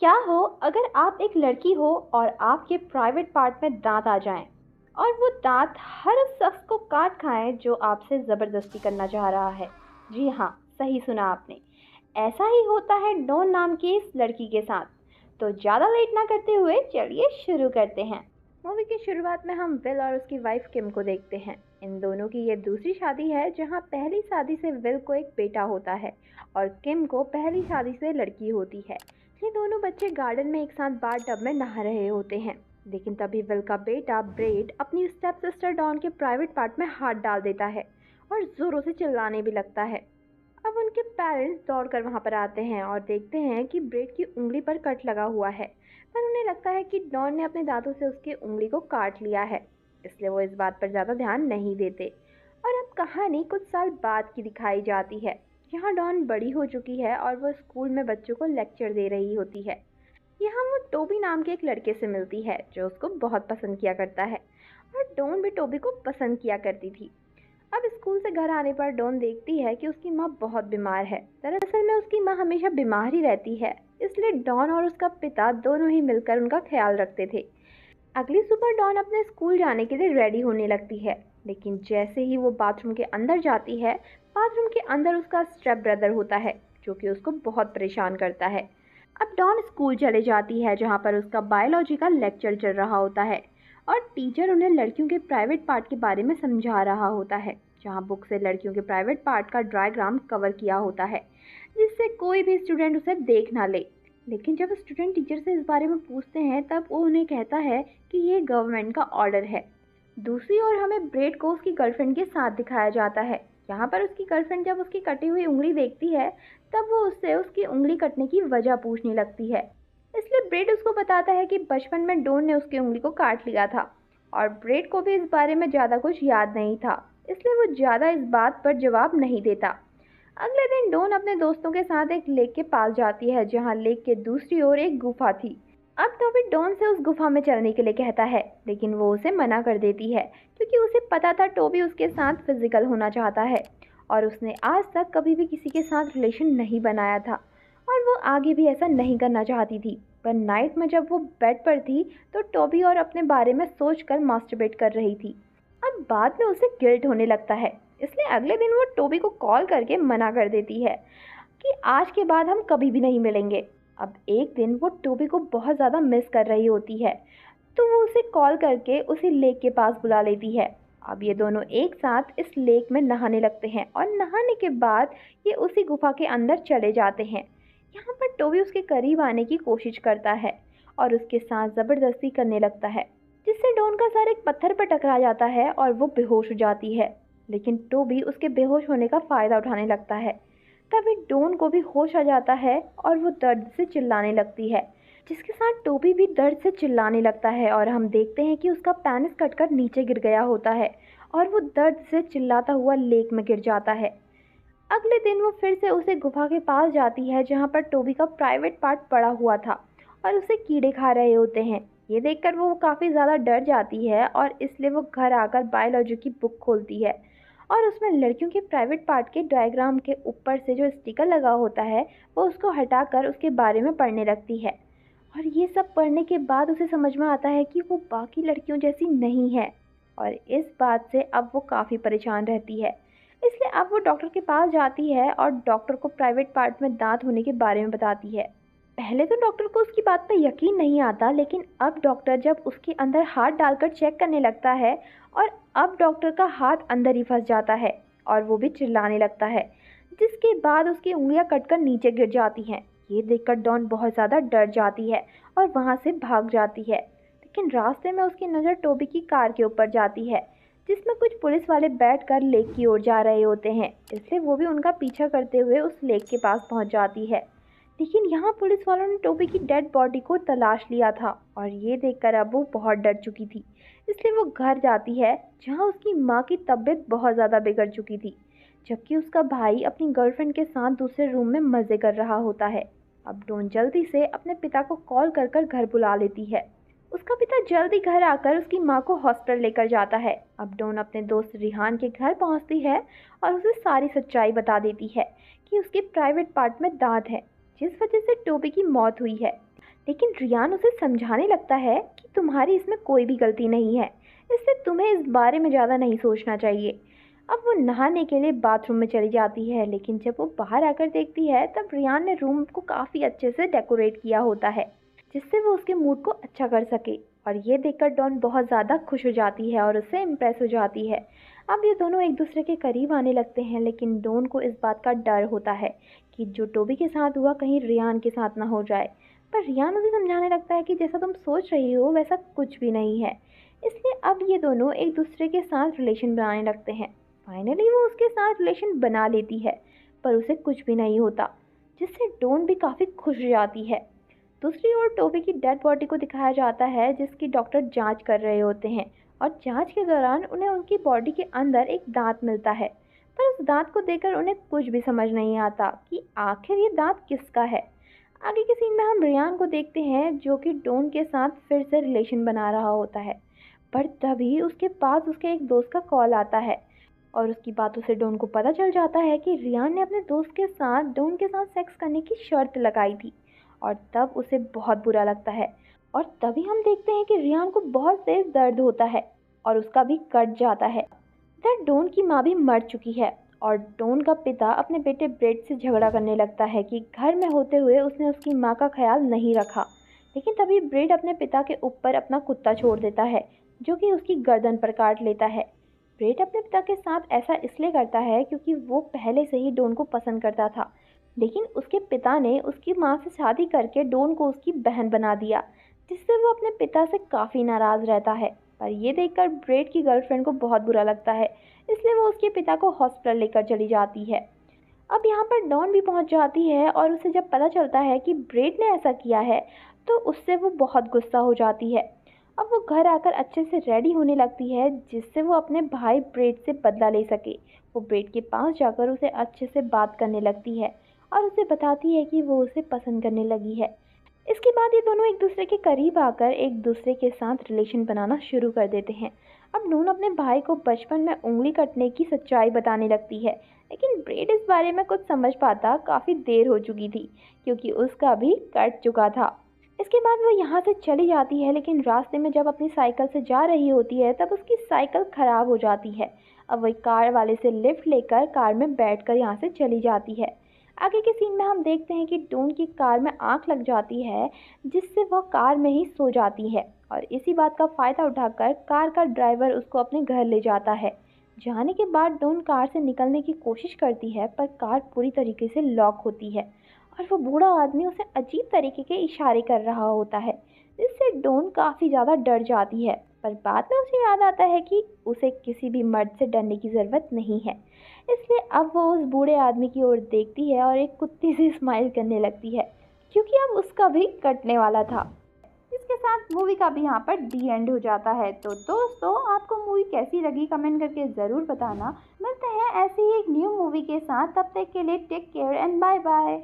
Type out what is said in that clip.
क्या हो अगर आप एक लड़की हो और आपके प्राइवेट पार्ट में दांत आ जाएं और वो दांत हर उस शख्स को काट खाएं जो आपसे ज़बरदस्ती करना चाह रहा है। जी हाँ, सही सुना आपने। ऐसा ही होता है डॉन नाम की इस लड़की के साथ। तो ज़्यादा लेट ना करते हुए चलिए शुरू करते हैं। मूवी की शुरुआत में हम विल और उसकी वाइफ किम को देखते हैं। इन दोनों की ये दूसरी शादी है, जहाँ पहली शादी से विल को एक बेटा होता है और किम को पहली शादी से लड़की होती है। ये दोनों बच्चे गार्डन में एक साथ बाथ टब में नहा रहे होते हैं। लेकिन तभी विल का बेटा ब्रेड अपनी स्टेप सिस्टर डॉन के प्राइवेट पार्ट में हाथ डाल देता है और जोरों से चिल्लाने भी लगता है। अब उनके पेरेंट्स दौड़कर वहां पर आते हैं और देखते हैं कि ब्रेड की उंगली पर कट लगा हुआ है, पर उन्हें लगता है कि डॉन ने अपने दांतों से उसकी उंगली को काट लिया है, इसलिए वो इस बात पर ज़्यादा ध्यान नहीं देते। और अब कहानी कुछ साल बाद की दिखाई जाती है। यहाँ डॉन बड़ी हो चुकी है और वो स्कूल में बच्चों को लेक्चर दे रही होती है। यहाँ वो टोबी नाम के एक लड़के से मिलती है जो उसको बहुत पसंद किया करता है, और डॉन भी टोबी को पसंद किया करती थी। अब स्कूल से घर आने पर डॉन देखती है कि उसकी माँ बहुत बीमार है। दरअसल में उसकी माँ हमेशा बीमार ही रहती है, इसलिए डॉन और उसका पिता दोनों ही मिलकर उनका ख्याल रखते थे। अगली सुबह डॉन अपने स्कूल जाने के लिए रेडी होने लगती है, लेकिन जैसे ही वो बाथरूम के अंदर जाती है, बाथरूम के अंदर उसका स्टेप ब्रदर होता है जो कि उसको बहुत परेशान करता है। अब डॉन स्कूल चले जाती है जहाँ पर उसका बायोलॉजी का लेक्चर चल रहा होता है और टीचर उन्हें लड़कियों के प्राइवेट पार्ट के बारे में समझा रहा होता है, जहाँ बुक से लड़कियों के प्राइवेट पार्ट का डायग्राम कवर किया होता है जिससे कोई भी स्टूडेंट उसे देख ना ले। लेकिन जब स्टूडेंट टीचर से इस बारे में पूछते हैं तब वो उन्हें कहता है कि ये गवर्नमेंट का ऑर्डर है। दूसरी ओर हमें ब्रेड को उसकी गर्लफ्रेंड के साथ दिखाया जाता है। यहाँ पर उसकी गर्लफ्रेंड जब उसकी कटी हुई उंगली देखती है तब वो उससे उसकी उंगली कटने की वजह पूछने लगती है। इसलिए ब्रेड उसको बताता है कि बचपन में डॉन ने उसकी उंगली को काट लिया था और ब्रेड को भी इस बारे में ज़्यादा कुछ याद नहीं था, इसलिए वो ज़्यादा इस बात पर जवाब नहीं देता। अगले दिन डॉन अपने दोस्तों के साथ एक लेक के पास जाती है जहाँ लेक के दूसरी ओर एक गुफा थी। अब टॉबी डॉन से उस गुफा में चलने के लिए कहता है, लेकिन वो उसे मना कर देती है क्योंकि उसे पता था टॉबी उसके साथ फिजिकल होना चाहता है और उसने आज तक कभी भी किसी के साथ रिलेशन नहीं बनाया था और वो आगे भी ऐसा नहीं करना चाहती थी। पर नाइट में जब वो बेड पर थी तो टॉबी और अपने बारे में सोचकर मास्टरबेट कर रही थी। अब बाद में उसे गिल्ट होने लगता है, इसलिए अगले दिन वो टोबी को कॉल करके मना कर देती है कि आज के बाद हम कभी भी नहीं मिलेंगे। अब एक दिन वो टोबी को बहुत ज़्यादा मिस कर रही होती है, तो वो उसे कॉल करके उसी लेक के पास बुला लेती है। अब ये दोनों एक साथ इस लेक में नहाने लगते हैं और नहाने के बाद ये उसी गुफा के अंदर चले जाते हैं। यहाँ पर टोबी उसके करीब आने की कोशिश करता है और उसके साथ ज़बरदस्ती करने लगता है, जिससे डॉन का सर एक पत्थर पर टकरा जाता है और वो बेहोश हो जाती है। लेकिन टोबी उसके बेहोश होने का फ़ायदा उठाने लगता है। तभी डॉन को भी होश आ जाता है और वो दर्द से चिल्लाने लगती है, जिसके साथ टोबी भी दर्द से चिल्लाने लगता है और हम देखते हैं कि उसका पेनिस कटकर नीचे गिर गया होता है और वो दर्द से चिल्लाता हुआ लेक में गिर जाता है। अगले दिन वो फिर से उसे गुफा के पास जाती है जहाँ पर टोबी का प्राइवेट पार्ट पड़ा हुआ था और उसे कीड़े खा रहे होते हैं। ये देखकर वो काफ़ी ज़्यादा डर जाती है और इसलिए वो घर आकर बायोलॉजी की बुक खोलती है और उसमें लड़कियों के प्राइवेट पार्ट के डायग्राम के ऊपर से जो स्टिकर लगा होता है वो उसको हटाकर उसके बारे में पढ़ने लगती है। और ये सब पढ़ने के बाद उसे समझ में आता है कि वो बाकी लड़कियों जैसी नहीं है और इस बात से अब वो काफ़ी परेशान रहती है। इसलिए अब वो डॉक्टर के पास जाती है और डॉक्टर को प्राइवेट पार्ट में दांत होने के बारे में बताती है। पहले तो डॉक्टर को उसकी बात पर यकीन नहीं आता, लेकिन अब डॉक्टर जब उसके अंदर हाथ डालकर चेक करने लगता है और अब डॉक्टर का हाथ अंदर ही फंस जाता है और वो भी चिल्लाने लगता है, जिसके बाद उसकी उंगलियां कटकर नीचे गिर जाती हैं। ये देखकर डॉन बहुत ज़्यादा डर जाती है और वहाँ से भाग जाती है। लेकिन रास्ते में उसकी नज़र टोबी की कार के ऊपर जाती है जिसमें कुछ पुलिस वाले बैठकर लेक की ओर जा रहे होते हैं, इसलिए वो भी उनका पीछा करते हुए उस लेक के पास पहुंच जाती है। लेकिन यहाँ पुलिस वालों ने टोबी की डेड बॉडी को तलाश लिया था और ये देखकर अब वो बहुत डर चुकी थी, इसलिए वो घर जाती है जहाँ उसकी माँ की तबीयत बहुत ज़्यादा बिगड़ चुकी थी, जबकि उसका भाई अपनी गर्लफ्रेंड के साथ दूसरे रूम में मज़े कर रहा होता है। अब डॉन जल्दी से अपने पिता को कॉल कर कर घर बुला लेती है। उसका पिता जल्दी घर आकर उसकी माँ को हॉस्पिटल लेकर जाता है। अब डॉन अपने दोस्त रिहान के घर पहुँचती है और उसे सारी सच्चाई बता देती है कि उसके प्राइवेट पार्ट में दांत है जिस वजह से टोबी की मौत हुई है। लेकिन रियान उसे समझाने लगता है कि तुम्हारी इसमें कोई भी गलती नहीं है, इसलिए तुम्हें इस बारे में ज़्यादा नहीं सोचना चाहिए। अब वो नहाने के लिए बाथरूम में चली जाती है, लेकिन जब वो बाहर आकर देखती है तब रियान ने रूम को काफ़ी अच्छे से डेकोरेट किया होता है, जिससे वो उसके मूड को अच्छा कर सके। और ये देखकर डॉन बहुत ज़्यादा खुश हो जाती है और उससे इम्प्रेस हो जाती है। अब ये दोनों एक दूसरे के करीब आने लगते हैं, लेकिन डॉन को इस बात का डर होता है कि जो टोबी के साथ हुआ कहीं रियान के साथ ना हो जाए। पर रियान उसे समझाने लगता है कि जैसा तुम सोच रही हो वैसा कुछ भी नहीं है। इसलिए अब ये दोनों एक दूसरे के साथ रिलेशन बनाने लगते हैं। फाइनली वो उसके साथ रिलेशन बना लेती है, पर उसे कुछ भी नहीं होता, जिससे डॉन भी काफ़ी खुश हो जाती है। दूसरी ओर टोबी की डेड बॉडी को दिखाया जाता है, जिसकी डॉक्टर जांच कर रहे होते हैं। और जांच के दौरान उन्हें उनकी बॉडी के अंदर एक दांत मिलता है, पर उस दांत को देखकर उन्हें कुछ भी समझ नहीं आता कि आखिर ये दांत किसका है। आगे के सीन में हम रियान को देखते हैं, जो कि डॉन के साथ फिर से रिलेशन बना रहा होता है। पर तभी उसके पास उसके एक दोस्त का कॉल आता है, और उसकी बातों से डॉन को पता चल जाता है कि रियान ने अपने दोस्त के साथ डॉन के साथ सेक्स करने की शर्त लगाई थी। और तब उसे बहुत बुरा लगता है। और तभी हम देखते हैं कि रियान को बहुत तेज दर्द होता है और उसका भी कट जाता है। इधर डॉन की माँ भी मर चुकी है, और डॉन का पिता अपने बेटे ब्रेड से झगड़ा करने लगता है कि घर में होते हुए उसने उसकी माँ का ख्याल नहीं रखा। लेकिन तभी ब्रेड अपने पिता के ऊपर अपना कुत्ता छोड़ देता है, जो कि उसकी गर्दन पर काट लेता है। ब्रेड अपने पिता के साथ ऐसा इसलिए करता है क्योंकि वो पहले से ही डॉन को पसंद करता था, लेकिन उसके पिता ने उसकी माँ से शादी करके डॉन को उसकी बहन बना दिया, जिससे वो अपने पिता से काफ़ी नाराज़ रहता है। पर ये देखकर ब्रेड की गर्लफ्रेंड को बहुत बुरा लगता है, इसलिए वो उसके पिता को हॉस्पिटल लेकर चली जाती है। अब यहाँ पर डॉन भी पहुँच जाती है, और उसे जब पता चलता है कि ब्रेड ने ऐसा किया है तो उससे वो बहुत गुस्सा हो जाती है। अब वो घर आकर अच्छे से रेडी होने लगती है, जिससे वो अपने भाई ब्रेड से बदला ले सके। वो ब्रेड के पास जाकर उसे अच्छे से बात करने लगती है और उसे बताती है कि वो उसे पसंद करने लगी है। इसके बाद ये दोनों एक दूसरे के करीब आकर एक दूसरे के साथ रिलेशन बनाना शुरू कर देते हैं। अब नून अपने भाई को बचपन में उंगली कटने की सच्चाई बताने लगती है, लेकिन ब्रेड इस बारे में कुछ समझ पाता काफ़ी देर हो चुकी थी, क्योंकि उसका भी कट चुका था। इसके बाद वो यहाँ से चली जाती है, लेकिन रास्ते में जब अपनी साइकिल से जा रही होती है तब उसकी साइकिल खराब हो जाती है। अब वही कार वाले से लिफ्ट लेकर कार में बैठकर यहाँ से चली जाती है। आगे के सीन में हम देखते हैं कि डॉन की कार में आग लग जाती है, जिससे वह कार में ही सो जाती है। और इसी बात का फ़ायदा उठाकर कार का ड्राइवर उसको अपने घर ले जाता है। जाने के बाद डॉन कार से निकलने की कोशिश करती है, पर कार पूरी तरीके से लॉक होती है और वो बूढ़ा आदमी उसे अजीब तरीके के इशारे कर रहा होता है, जिससे डॉन काफ़ी ज़्यादा डर जाती है। पर बाद में उसे याद आता है कि उसे किसी भी मर्द से डरने की ज़रूरत नहीं है। इसलिए अब वो उस बूढ़े आदमी की ओर देखती है और एक कुत्ती सी स्माइल करने लगती है, क्योंकि अब उसका भी कटने वाला था। इसके साथ मूवी का भी यहाँ पर डी एंड हो जाता है। तो दोस्तों, आपको मूवी कैसी लगी कमेंट करके ज़रूर बताना। मिलते हैं ऐसी ही एक न्यू मूवी के साथ, तब तक के लिए take care and bye bye.